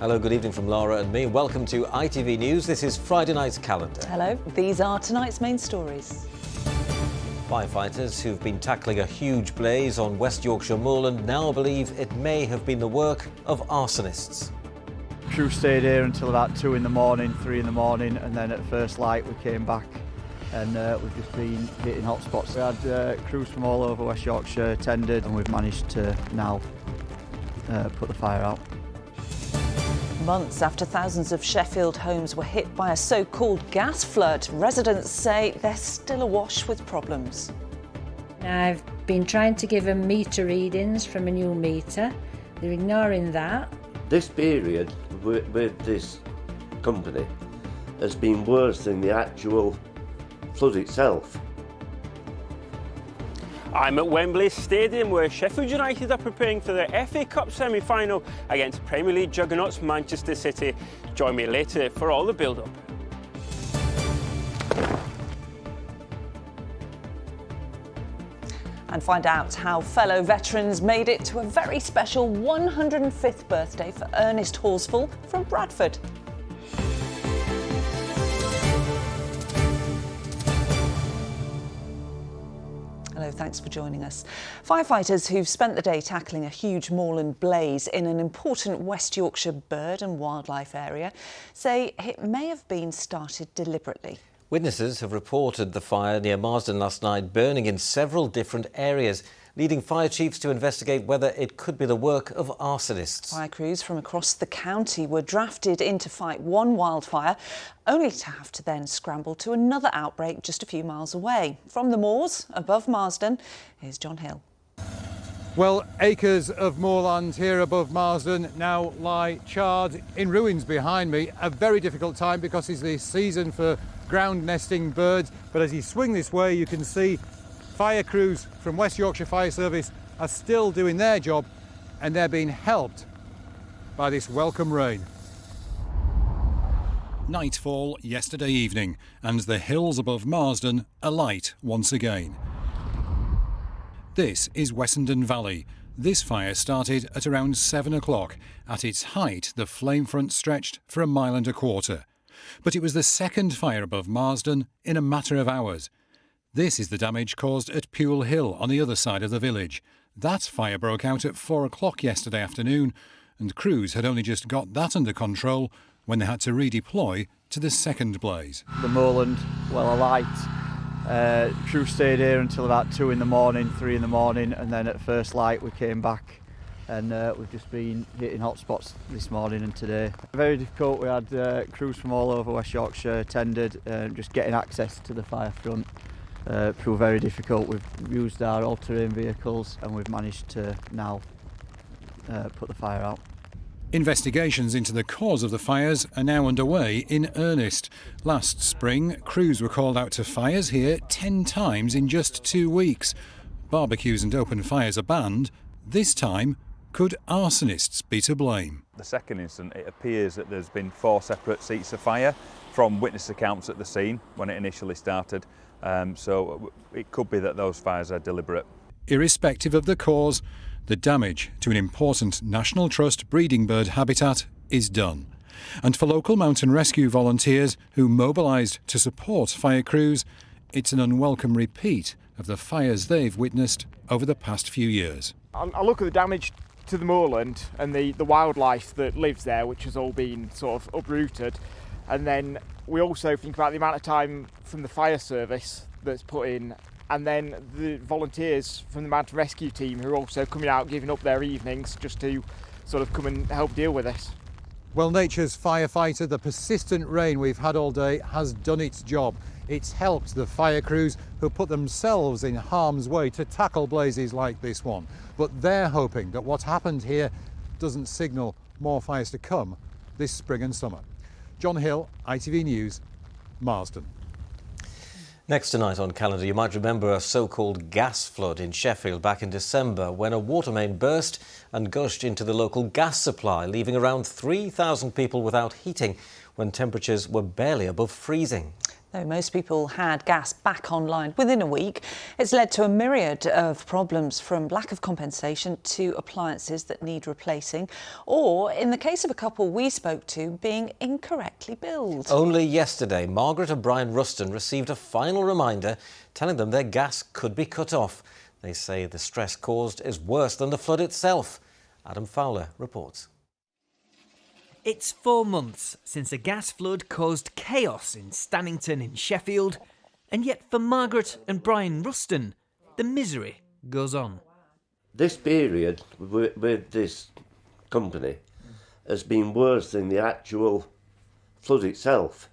Hello, good evening from Laura and me. Welcome to ITV News. This is Friday night's calendar. Hello, these are tonight's main stories. Firefighters who've been tackling a huge blaze on West Yorkshire moorland now believe it may have been the work of arsonists. Crew stayed here until about 2 in the morning, 3 in the morning, and then at first light we came back and we've just been hitting hot spots. We had crews from all over West Yorkshire attended, and we've managed to now put the fire out. Months after thousands of Sheffield homes were hit by a so-called gas flood, residents say they're still awash with problems. I've been trying to give them meter readings from a new meter. They're ignoring that. This period with this company has been worse than the actual flood itself. I'm at Wembley Stadium where Sheffield United are preparing for their FA Cup semi-final against Premier League juggernauts Manchester City. Join me later for all the build-up. And find out how fellow veterans made it to a very special 105th birthday for Ernest Horsfall from Bradford. Hello, thanks for joining us. Firefighters who've spent the day tackling a huge moorland blaze in an important West Yorkshire bird and wildlife area say it may have been started deliberately. Witnesses have reported the fire near Marsden last night burning in several different areas, leading fire chiefs to investigate whether it could be the work of arsonists. Fire crews from across the county were drafted in to fight one wildfire, only to have to then scramble to another outbreak just a few miles away. From the moors above Marsden, here's John Hill. Well, acres of moorland here above Marsden now lie charred in ruins behind me. A very difficult time because it's the season for ground nesting birds. But as you swing this way, you can see fire crews from West Yorkshire Fire Service are still doing their job, and they're being helped by this welcome rain. Nightfall yesterday evening, and the hills above Marsden alight once again. This is Wessendon Valley. This fire started at around 7 o'clock. At its height, the flame front stretched for 1.25 miles. But it was the second fire above Marsden in a matter of hours. This is the damage caused at Pewell Hill on the other side of the village. That fire broke out at 4 o'clock yesterday afternoon, and crews had only just got that under control when they had to redeploy to the second blaze. The moorland well alight. Crew stayed here until about 2 in the morning, 3 in the morning, and then at first light we came back and we've just been hitting hot spots this morning and today. Very difficult. We had crews from all over West Yorkshire attended, just getting access to the fire front proved very difficult. We've used our all-terrain vehicles and we've managed to now put the fire out. Investigations into the cause of the fires are now underway in earnest. Last spring, crews were called out to fires here 10 times in just 2 weeks. Barbecues and open fires are banned. This time, could arsonists be to blame? The second incident, it appears that there's been 4 separate seats of fire from witness accounts at the scene when it initially started. So it could be that those fires are deliberate. Irrespective of the cause, the damage to an important National Trust breeding bird habitat is done. And for local mountain rescue volunteers who mobilised to support fire crews, it's an unwelcome repeat of the fires they've witnessed over the past few years. I look at the damage to the moorland and the wildlife that lives there, which has all been sort of uprooted, and then we also think about the amount of time from the fire service that's put in, and then the volunteers from the mountain rescue team who are also coming out, giving up their evenings just to sort of come and help deal with this. Well, nature's firefighter, the persistent rain we've had all day has done its job. It's helped the fire crews who put themselves in harm's way to tackle blazes like this one. But they're hoping that what happened here doesn't signal more fires to come this spring and summer. John Hill, ITV News, Marsden. Next tonight on calendar, you might remember a so-called gas flood in Sheffield back in December when a water main burst and gushed into the local gas supply, leaving around 3,000 people without heating when temperatures were barely above freezing. Though most people had gas back online within a week, it's led to a myriad of problems, from lack of compensation to appliances that need replacing, or, in the case of a couple we spoke to, being incorrectly billed. Only yesterday, Margaret and Brian Ruston received a final reminder telling them their gas could be cut off. They say the stress caused is worse than the flood itself. Adam Fowler reports. It's 4 months since a gas flood caused chaos in Stannington in Sheffield, and yet for Margaret and Brian Ruston, the misery goes on. This period with this company has been worse than the actual flood itself.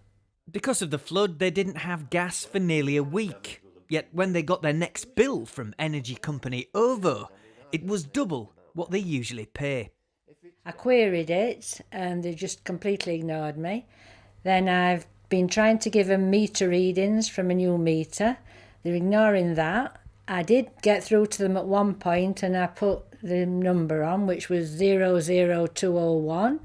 Because of the flood, they didn't have gas for nearly a week. Yet when they got their next bill from energy company OVO, it was double what they usually pay. I queried it and they just completely ignored me. Then I've been trying to give them meter readings from a new meter. They're ignoring that. I did get through to them at one point and I put the number on, which was 00201,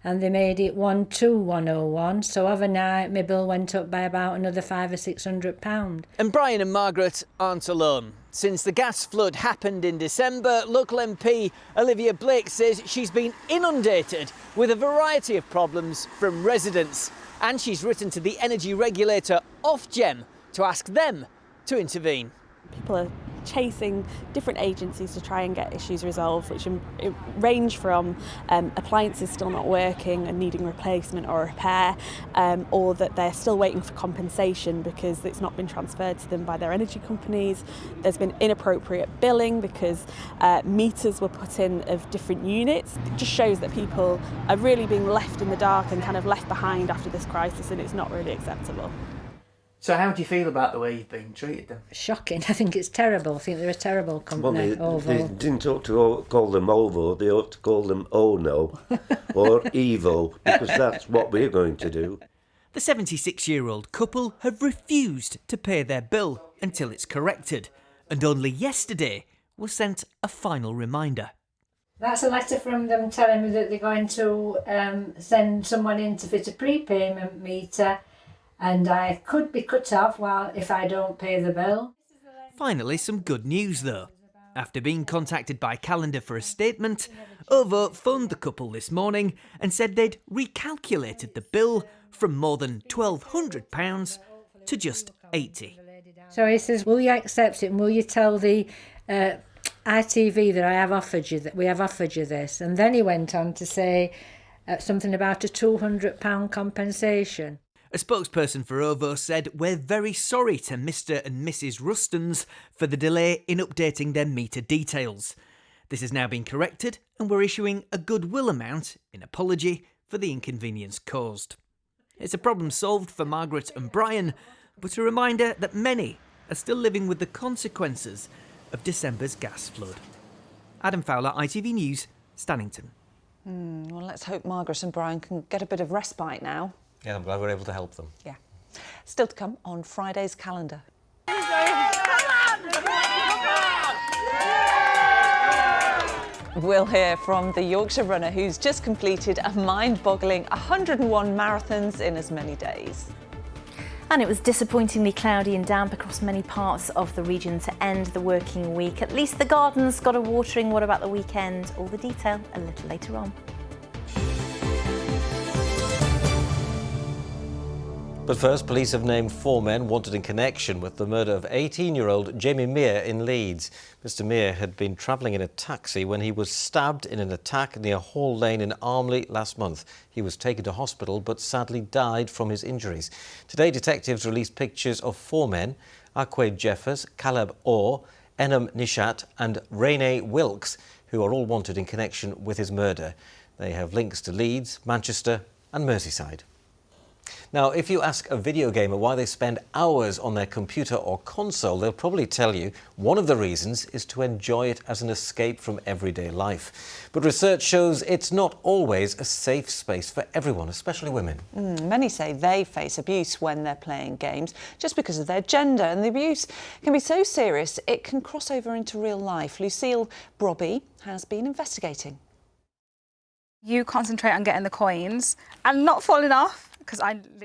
and they made it 12101. So overnight my bill went up by about another £500 or £600. And Brian and Margaret aren't alone. Since the gas flood happened in December, local MP Olivia Blake says she's been inundated with a variety of problems from residents. And she's written to the energy regulator Ofgem to ask them to intervene. People are chasing different agencies to try and get issues resolved, which range from appliances still not working and needing replacement or repair, or that they're still waiting for compensation because it's not been transferred to them by their energy companies. There's been inappropriate billing because meters were put in of different units. It just shows that people are really being left in the dark and kind of left behind after this crisis, and it's not really acceptable. So how do you feel about the way you've been treated then? Shocking. I think it's terrible. I think they're a terrible company. Well, they didn't ought to call them OVO, they ought to call them ONO or EVO, because that's what we're going to do. The 76-year-old couple have refused to pay their bill until it's corrected, and only yesterday was sent a final reminder. That's a letter from them telling me that they're going to send someone in to fit a prepayment meter, and I could be cut off if I don't pay the bill. Finally, some good news though. After being contacted by Calendar for a statement, OVO phoned the couple this morning and said they'd recalculated the bill from more than £1,200 to just £80. So he says, will you accept it and will you tell the ITV that we have offered you this? And then he went on to say something about a £200 compensation. A spokesperson for OVO said, "We're very sorry to Mr. and Mrs. Rustons for the delay in updating their meter details. This has now been corrected and we're issuing a goodwill amount in apology for the inconvenience caused." It's a problem solved for Margaret and Brian, but a reminder that many are still living with the consequences of December's gas flood. Adam Fowler, ITV News, Stannington. Well, let's hope Margaret and Brian can get a bit of respite now. Yeah, I'm glad we're able to help them. Yeah. Still to come on Friday's calendar. We'll hear from the Yorkshire runner who's just completed a mind-boggling 101 marathons in as many days. And it was disappointingly cloudy and damp across many parts of the region to end the working week. At least the gardens got a watering. What about the weekend? All the detail a little later on. But first, police have named 4 men wanted in connection with the murder of 18-year-old Jamie Meir in Leeds. Mr Meir had been travelling in a taxi when he was stabbed in an attack near Hall Lane in Armley last month. He was taken to hospital but sadly died from his injuries. Today, detectives released pictures of 4 men, Aquaid Jeffers, Caleb Orr, Enam Nishat and Renee Wilkes, who are all wanted in connection with his murder. They have links to Leeds, Manchester and Merseyside. Now, if you ask a video gamer why they spend hours on their computer or console, they'll probably tell you one of the reasons is to enjoy it as an escape from everyday life. But research shows it's not always a safe space for everyone, especially women. Many say they face abuse when they're playing games just because of their gender, and the abuse can be so serious it can cross over into real life. Lucille Brobby has been investigating. You concentrate on getting the coins and not falling off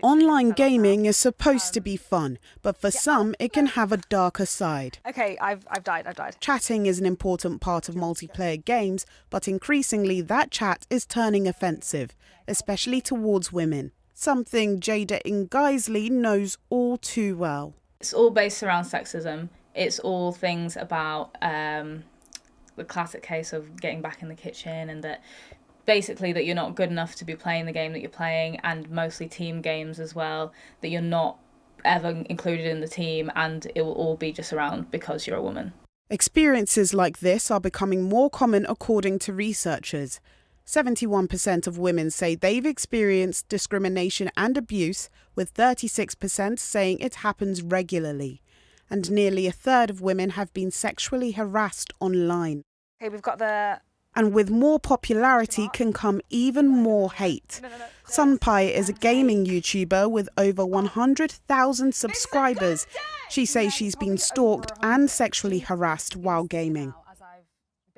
Online gaming is supposed to be fun, but for some it can have a darker side. Okay, I've died. Chatting is an important part of multiplayer games, but increasingly that chat is turning offensive, especially towards women. Something Jada Ngaisley knows all too well. It's all based around sexism. It's all things about the classic case of getting back in the kitchen, and that basically that you're not good enough to be playing the game that you're playing, and mostly team games as well, that you're not ever included in the team, and it will all be just around because you're a woman. Experiences like this are becoming more common according to researchers. 71% of women say they've experienced discrimination and abuse, with 36% saying it happens regularly. And nearly a third of women have been sexually harassed online. Okay, we've got the... And with more popularity can come even more hate. Sunpai is a gaming YouTuber with over 100,000 subscribers. She says she's been stalked and sexually harassed while gaming.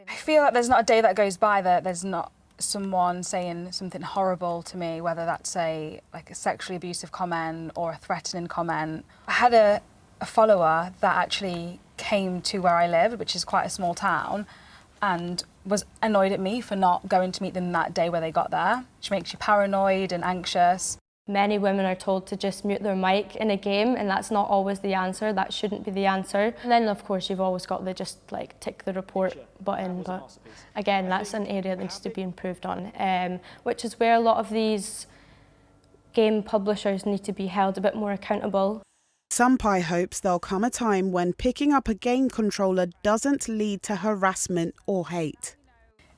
I feel like there's not a day that goes by that there's not someone saying something horrible to me, whether that's a sexually abusive comment or a threatening comment. I had a follower that actually came to where I live, which is quite a small town, and was annoyed at me for not going to meet them that day where they got there, which makes you paranoid and anxious. Many women are told to just mute their mic in a game, and that's not always the answer. That shouldn't be the answer. And then, of course, you've always got the just tick the report button. But again, that's an area that needs to be improved on, which is where a lot of these game publishers need to be held a bit more accountable. Sunpai hopes there'll come a time when picking up a game controller doesn't lead to harassment or hate.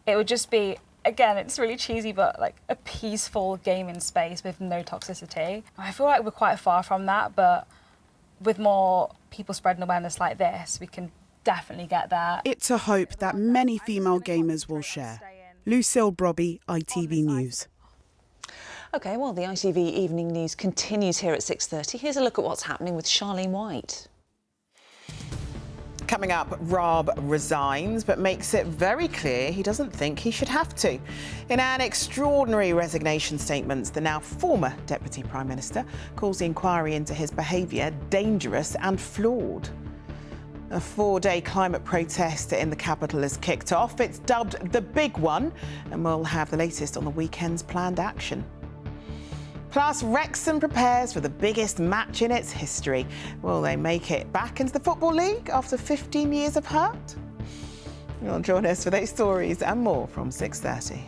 It would just be, again, it's really cheesy, but a peaceful gaming space with no toxicity. I feel like we're quite far from that, but with more people spreading awareness like this, we can definitely get there. It's a hope that many female gamers will share. Lucille Brobby, ITV News. OK, well, the ITV Evening News continues here at 6:30. Here's a look at what's happening with Charlene White. Coming up, Rob resigns but makes it very clear he doesn't think he should have to. In an extraordinary resignation statement, the now former Deputy Prime Minister calls the inquiry into his behaviour dangerous and flawed. A 4-day climate protest in the capital has kicked off. It's dubbed the big one, and we'll have the latest on the weekend's planned action. Plus, Wrexham prepares for the biggest match in its history. Will they make it back into the Football League after 15 years of hurt? You'll join us for those stories and more from 6:30.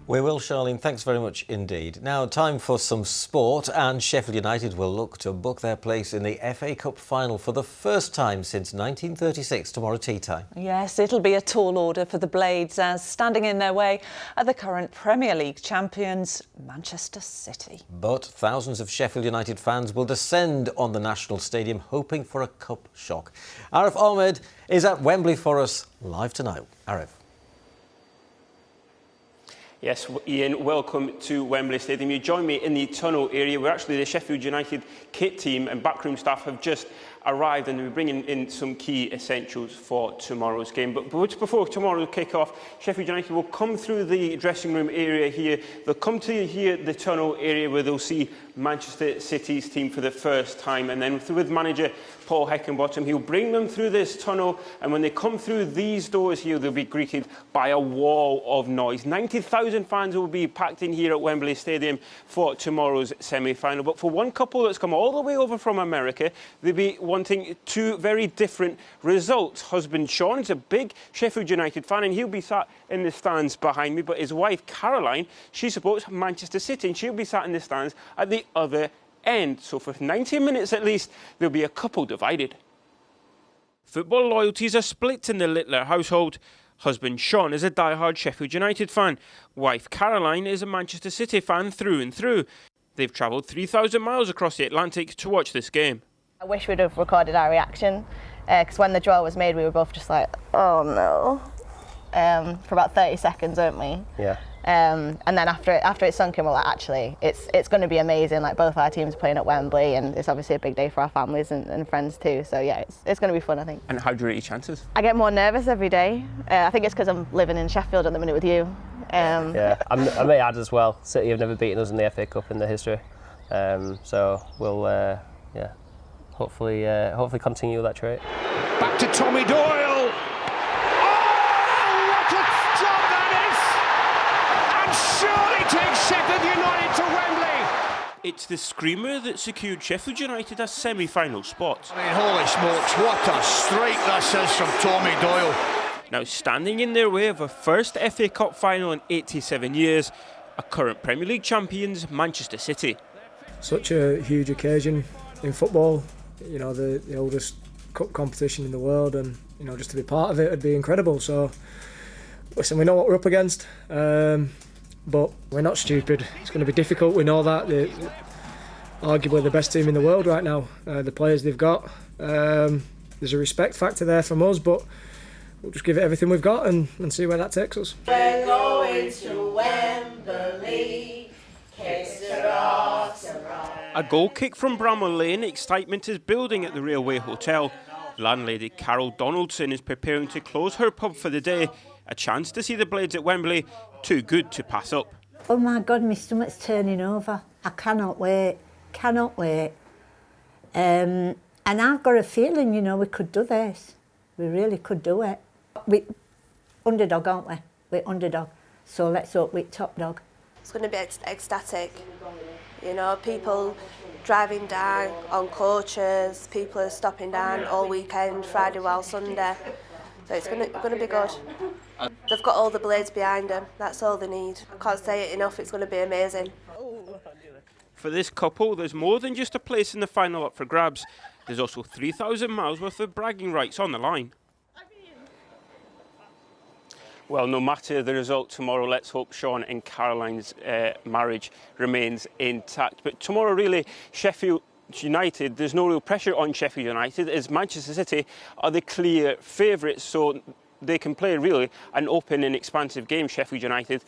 We will, Charlene. Thanks very much indeed. Now, time for some sport, and Sheffield United will look to book their place in the FA Cup final for the first time since 1936 tomorrow tea time. Yes, it'll be a tall order for the Blades, as standing in their way are the current Premier League champions, Manchester City. But thousands of Sheffield United fans will descend on the National Stadium hoping for a cup shock. Arif Ahmed is at Wembley for us live tonight. Arif. Yes, Ian, welcome to Wembley Stadium. You join me in the tunnel area where actually the Sheffield United kit team and backroom staff have just arrived, and we're bringing in some key essentials for tomorrow's game. But before tomorrow's kick-off, Sheffield United will come through the dressing room area here. They'll come to here, the tunnel area, where they'll see Manchester City's team for the first time. And then with manager Paul Heckingbottom, he'll bring them through this tunnel. And when they come through these doors here, they'll be greeted by a wall of noise. 90,000 fans will be packed in here at Wembley Stadium for tomorrow's semi-final. But for one couple that's come all the way over from America, they'll be wanting two very different results. Husband Sean is a big Sheffield United fan, and he'll be sat in the stands behind me. But his wife Caroline, she supports Manchester City, and she'll be sat in the stands at the other end. So for 90 minutes at least, there'll be a couple divided. Football loyalties are split in the Littler household. Husband Sean is a die-hard Sheffield United fan. Wife Caroline is a Manchester City fan through and through. They've travelled 3,000 miles across the Atlantic to watch this game. I wish we'd have recorded our reaction, because when the draw was made, we were both just like, oh no, for about 30 seconds, weren't we? Yeah. And then after it sunk in, we're like, actually, it's going to be amazing. Like, both our teams are playing at Wembley, and it's obviously a big day for our families and friends too. So yeah, it's going to be fun, I think. And how do you rate your chances? I get more nervous every day. I think it's because I'm living in Sheffield at the minute with you. Yeah, I may add as well, City have never beaten us in the FA Cup in their history. So we'll, hopefully continue that trait. Back to Tommy Doyle. Oh, what a job that is! And surely takes Sheffield United to Wembley. It's the screamer that secured Sheffield United a semi-final spot. I mean, holy smokes, what a strike this is from Tommy Doyle. Now standing in their way of a first FA Cup final in 87 years, are current Premier League champions Manchester City. Such a huge occasion in football, you know, the oldest cup competition in the world, and you know, just to be part of it would be incredible. So listen, we know what we're up against, but we're not stupid. It's going to be difficult, we know that. They're arguably the best team in the world right now, the players they've got. There's a respect factor there from us, but we'll just give it everything we've got and see where that takes us. We're going to Wembley, kiss the rocks and rock. A goal kick from Bramwell Lane, excitement is building at the Railway Hotel. Landlady Carol Donaldson is preparing to close her pub for the day. A chance to see the Blades at Wembley, too good to pass up. Oh my God, my stomach's turning over. I cannot wait, cannot wait. And I've got a feeling, you know, we could do this. We really could do it. We're underdog, aren't we? We're underdog. So let's hope we're top dog. It's going to be ecstatic. You know, people driving down on coaches, people are stopping down all weekend, Friday while Sunday. So it's going to be good. They've got all the Blades behind them. That's all they need. I can't say it enough. It's going to be amazing. For this couple, there's more than just a place in the final up for grabs. There's also 3,000 miles worth of bragging rights on the line. Well, no matter the result tomorrow, let's hope Sean and Caroline's marriage remains intact. But tomorrow, really, Sheffield United, there's no real pressure on Sheffield United, as Manchester City are the clear favourites, so they can play really an open and expansive game, Sheffield United,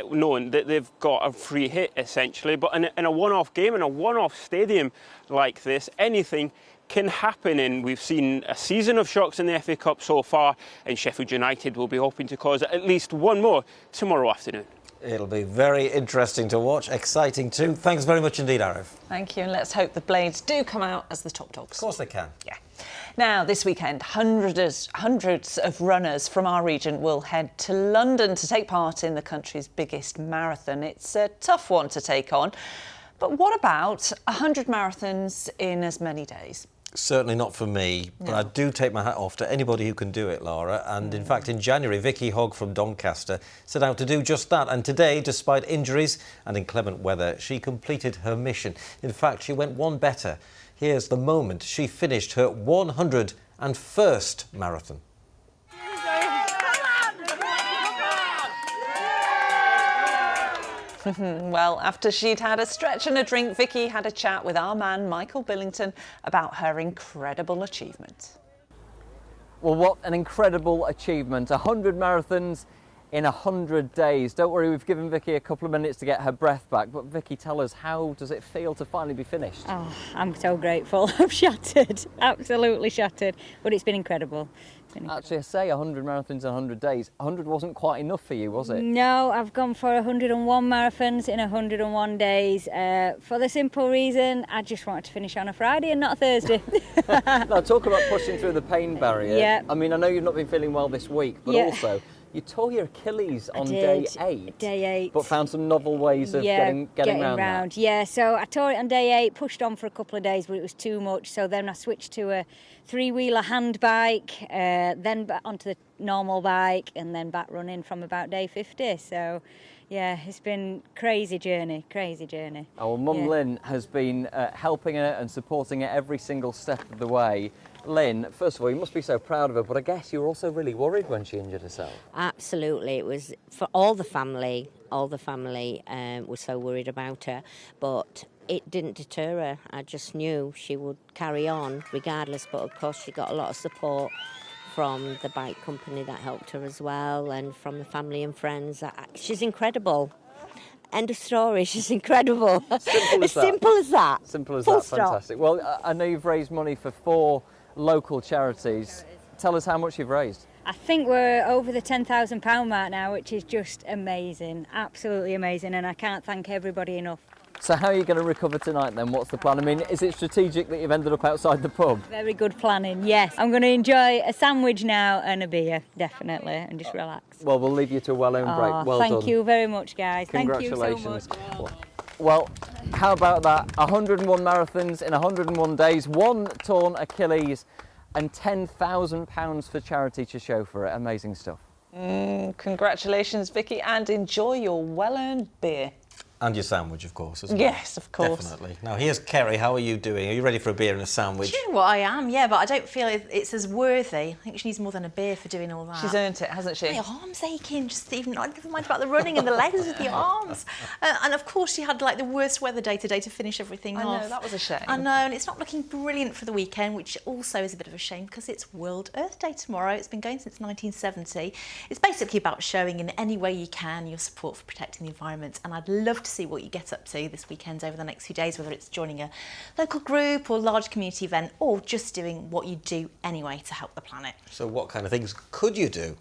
knowing that they've got a free hit, essentially. But in a one-off game, in a one-off stadium like this, anything can happen, and we've seen a season of shocks in the FA Cup so far, and Sheffield United will be hoping to cause at least one more tomorrow afternoon. It'll be very interesting to watch, exciting too. Thanks very much indeed, Arif. Thank you, and let's hope the Blades do come out as the top dogs. Of course they can. Yeah. Now, this weekend, hundreds of runners from our region will head to London to take part in the country's biggest marathon. It's a tough one to take on, but what about 100 marathons in as many days? Certainly not for me, but I do take my hat off to anybody who can do it, Laura. And in fact, in January, Vicky Hogg from Doncaster set out to do just that. And today, despite injuries and inclement weather, she completed her mission. In fact, she went one better. Here's the moment she finished her 101st marathon. Well, after she'd had a stretch and a drink, Vicky had a chat with our man, Michael Billington, about her incredible achievement. Well, what an incredible achievement. 100 marathons in 100 days. Don't worry, we've given Vicky a couple of minutes to get her breath back. But Vicky, tell us, how does it feel to finally be finished? Oh, I'm so grateful. I'm shattered, absolutely shattered. But it's been incredible. Actually, I say 100 marathons in 100 days. 100 wasn't quite enough for you, was it? No, I've gone for 101 marathons in 101 days for the simple reason I just wanted to finish on a Friday and not a Thursday. Now, talk about pushing through the pain barrier. Yeah. I mean, I know you've not been feeling well this week, but also you tore your Achilles on day 8. Day 8. But found some novel ways of getting around that. Yeah, so I tore it on day 8, pushed on for a couple of days, but it was too much. So then I switched to a 3-wheeler hand bike, then onto the normal bike, and then back running from about day 50. So, yeah, it's been crazy journey. Our mum Lynn has been helping her and supporting her every single step of the way. Lynn, first of all, you must be so proud of her, but I guess you were also really worried when she injured herself. Absolutely. It was for all the family was so worried about her, but it didn't deter her. I just knew she would carry on regardless, but of course she got a lot of support from the bike company that helped her as well, and from the family and friends. She's incredible. End of story. She's incredible. Simple as that. Full stop. Fantastic. Well, I know you've raised money for 4 local charities. Tell us how much you've raised. I think we're over the £10,000 mark now, which is just amazing, absolutely amazing, and I can't thank everybody enough. So how are you going to recover tonight then? What's the plan? I mean, is it strategic that you've ended up outside the pub? Very good planning, yes. I'm going to enjoy a sandwich now and a beer, definitely, and just relax. Well, we'll leave you to a well-earned break. Well done. Thank you very much, guys. Congratulations. Thank you so much. Well, how about that? 101 marathons in 101 days, 1 torn Achilles, and £10,000 for charity to show for it. Amazing stuff. Congratulations, Vicky, and enjoy your well-earned beer. And your sandwich, of course, isn't it? Yes, of course. Definitely. Now, here's Kerry. How are you doing? Are you ready for a beer and a sandwich? Do you know what, I am, yeah, but I don't feel it's as worthy. I think she needs more than a beer for doing all that. She's earned it, hasn't she? My arm's aching, just even, never mind about the running and the legs with the arms. And of course she had like the worst weather day today to finish everything off. I know, that was a shame. I know, and it's not looking brilliant for the weekend, which also is a bit of a shame because it's World Earth Day tomorrow. It's been going since 1970. It's basically about showing in any way you can your support for protecting the environment, and I'd love to see what you get up to this weekend over the next few days, whether it's joining a local group or large community event or just doing what you do anyway to help the planet. So what kind of things could you do?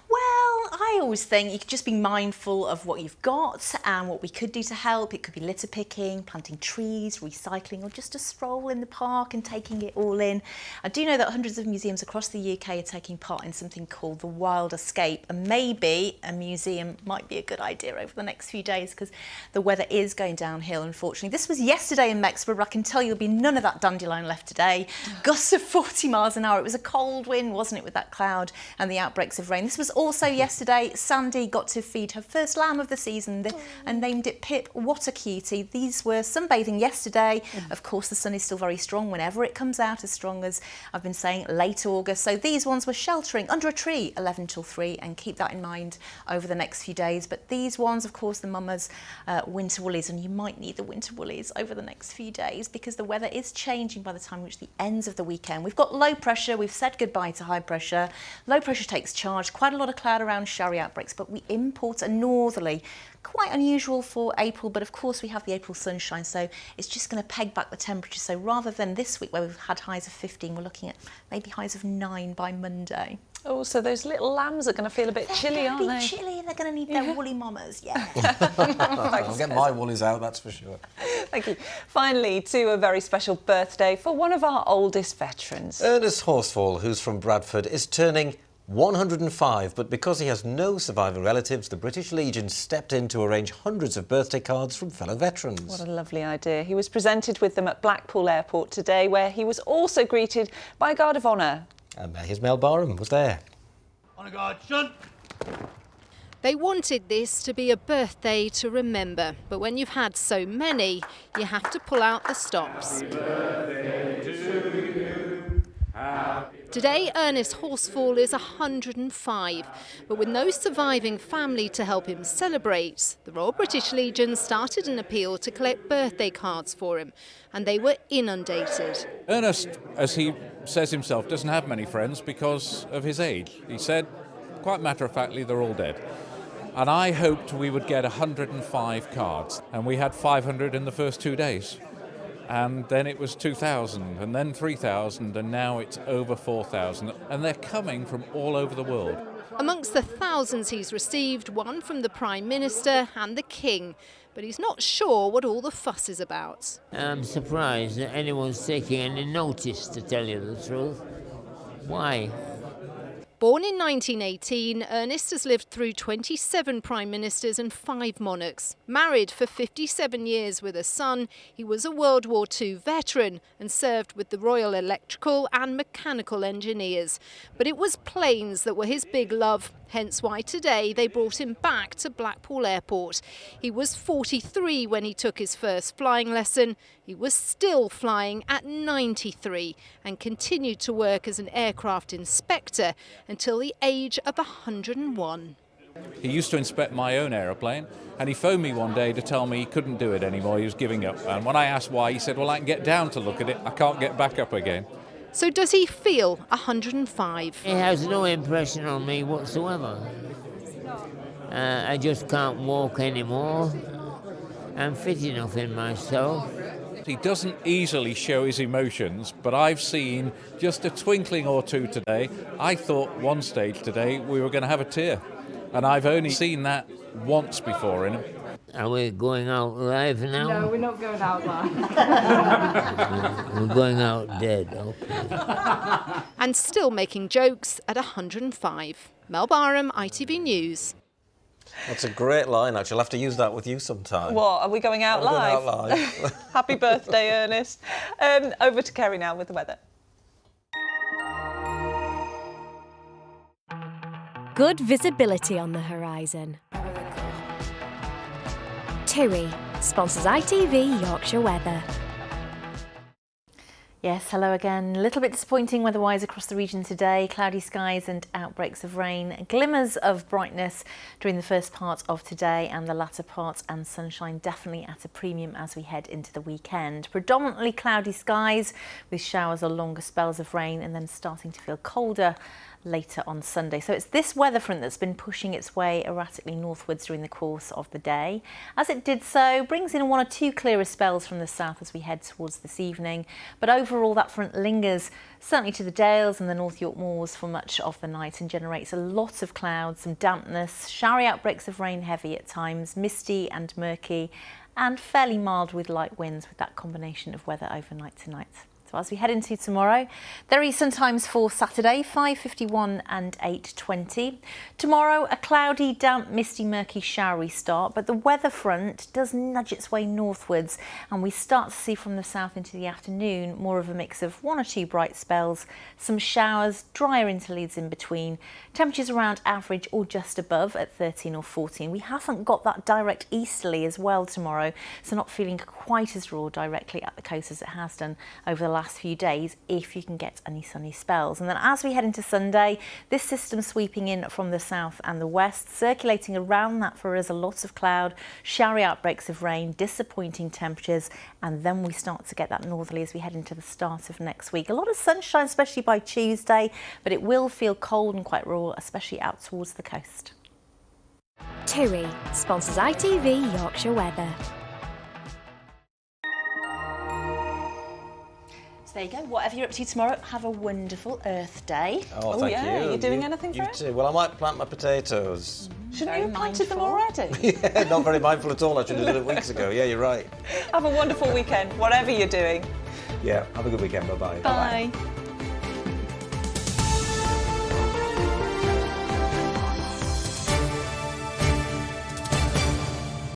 Well, I always think you could just be mindful of what you've got and what we could do to help. It could be litter picking, planting trees, recycling, or just a stroll in the park and taking it all in. I do know that hundreds of museums across the UK are taking part in something called the Wild Escape, and maybe a museum might be a good idea over the next few days because the weather is going downhill, unfortunately. This was yesterday in Mexborough, but I can tell you there'll be none of that dandelion left today. Gusts of 40 miles an hour. It was a cold wind, wasn't it, with that cloud and the outbreaks of rain. This was also yesterday. Sandy got to feed her first lamb of the season and named it Pip. What a cutie. These were sunbathing yesterday. Of course, the sun is still very strong whenever it comes out, as strong as I've been saying, late August. So these ones were sheltering under a tree 11 till 3, and keep that in mind over the next few days. But these ones, of course, the mama's winter woolies, and you might need the winter woolies over the next few days because the weather is changing by the time we reach the ends of the weekend. We've got low pressure. We've said goodbye to high pressure. Low pressure takes charge. Quite a lot of cloud around showery outbreaks, but we import a northerly. Quite unusual for April, but of course we have the April sunshine, so it's just going to peg back the temperature. So rather than this week where we've had highs of 15, we're looking at maybe highs of 9 by Monday. Oh, so those little lambs are going to feel a bit chilly, aren't they? They're chilly and they're going to need their woolly mamas, yeah. I'll get my woolies out, that's for sure. Thank you. Finally, to a very special birthday for one of our oldest veterans. Ernest Horsfall, who's from Bradford, is turning 105, but because he has no surviving relatives, the British Legion stepped in to arrange hundreds of birthday cards from fellow veterans. What a lovely idea. He was presented with them at Blackpool Airport today, where he was also greeted by a Guard of Honour. And here's Mel Barham was there. On a guard, son. They wanted this to be a birthday to remember, but when you've had so many, you have to pull out the stops. Happy birthday to you. Today, Ernest Horsfall is 105, but with no surviving family to help him celebrate, the Royal British Legion started an appeal to collect birthday cards for him, and they were inundated. Ernest, as he says himself, doesn't have many friends because of his age. He said, quite matter-of-factly, they're all dead. And I hoped we would get 105 cards, and we had 500 in the first 2 days. And then it was 2,000, and then 3,000, and now it's over 4,000. And they're coming from all over the world. Amongst the thousands he's received, one from the Prime Minister and the King. But he's not sure what all the fuss is about. I'm surprised that anyone's taking any notice, to tell you the truth. Why? Born in 1918, Ernest has lived through 27 prime ministers and 5 monarchs. Married for 57 years with a son, he was a World War II veteran and served with the Royal Electrical and Mechanical Engineers. But it was planes that were his big love, hence why today they brought him back to Blackpool Airport. He was 43 when he took his first flying lesson. He was still flying at 93 and continued to work as an aircraft inspector until the age of 101. He used to inspect my own aeroplane, and he phoned me one day to tell me he couldn't do it anymore, he was giving up. And when I asked why, he said, well, I can get down to look at it, I can't get back up again. So does he feel 105? It has no impression on me whatsoever. I just can't walk anymore. I'm fit enough in myself. He doesn't easily show his emotions, but I've seen just a twinkling or two today. I thought one stage today we were going to have a tear, and I've only seen that once before in him. Are we going out live now? No, we're not going out live. We're going out dead, okay. And still making jokes at 105. Mel Barham, ITV News. That's a great line, actually. I'll have to use that with you sometime. What, are we going out We're live? going out live. Happy birthday, Ernest. Over to Kerry now with the weather. Good visibility on the horizon. TUI sponsors ITV Yorkshire Weather. Yes, hello again. A little bit disappointing weather-wise across the region today. Cloudy skies and outbreaks of rain. Glimmers of brightness during the first part of today and the latter part, and sunshine definitely at a premium as we head into the weekend. Predominantly cloudy skies with showers or longer spells of rain, and then starting to feel colder later on Sunday. So it's this weather front that's been pushing its way erratically northwards during the course of the day. As it did so, brings in one or two clearer spells from the south as we head towards this evening. But overall, that front lingers certainly to the Dales and the North York moors for much of the night and generates a lot of clouds, some dampness, showery outbreaks of rain heavy at times, misty and murky, and fairly mild with light winds, with that combination of weather overnight tonight. So as we head into tomorrow, there is sun times for Saturday, 5:51 and 8:20. Tomorrow, a cloudy, damp, misty, murky, showery start, but the weather front does nudge its way northwards, and we start to see from the south into the afternoon more of a mix of one or two bright spells, some showers, drier interludes in between, temperatures around average or just above at 13 or 14. We haven't got that direct easterly as well tomorrow, so not feeling quite as raw directly at the coast as it has done over the last few days, if you can get any sunny spells. And then as we head into Sunday, this system sweeping in from the south and the west, circulating around that for us, a lot of cloud, showery outbreaks of rain, disappointing temperatures, and then we start to get that northerly as we head into the start of next week. A lot of sunshine, especially by Tuesday, but it will feel cold and quite raw, especially out towards the coast. TUI sponsors ITV Yorkshire Weather. There you go. Whatever you're up to tomorrow, have a wonderful Earth Day. Oh, thank you. Are you doing anything for it? Too. Well, I might plant my potatoes. Shouldn't you have planted them already? Yeah, not very mindful at all. I should have done it weeks ago. Yeah, you're right. Have a wonderful weekend, whatever you're doing. Yeah, have a good weekend. Bye-bye. Bye.